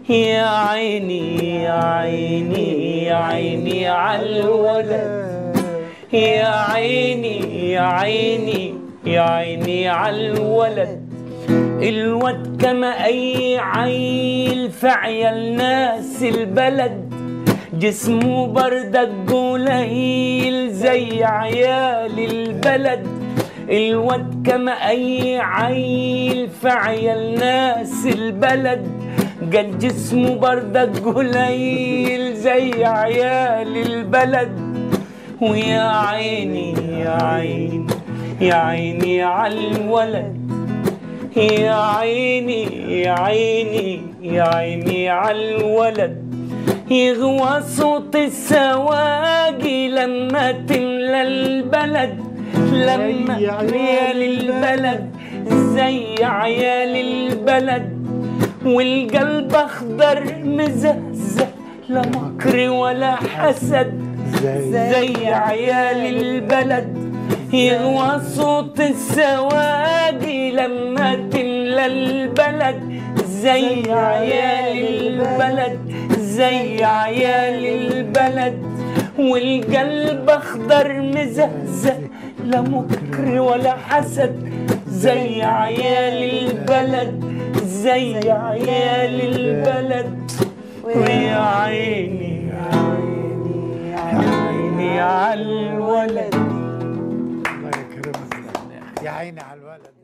يا عيني يا عيني يا عيني عالولد، يا عيني يا عيني يا عيني عالولد. الواد كما أي عيل في عيال ناس البلد، جسمه بردك قليل زي عيال البلد. الواد كما أي عيل في عيال ناس البلد، قال جسمه بردك قليل زي عيال البلد. ويا عيني يا عيني يا عيني عالولد، يا عيني يا عيني يا عيني عالولد. يغوى صوت السواقي لما تملى البلد، لما عيال البلد زي عيال البلد. والقلب اخضر مزهزه لا مكر ولا حسد زي عيال البلد. يغوى صوت السواقي لما تملى البلد زي عيال البلد، زي عيال البلد. والقلب اخضر مزهزه لا مكر ولا حسد زي عيال البلد، زي عيال البلد. ويا عيني يا عيني يا عيني عالولد. الله يكرمك يا عيني عالولد.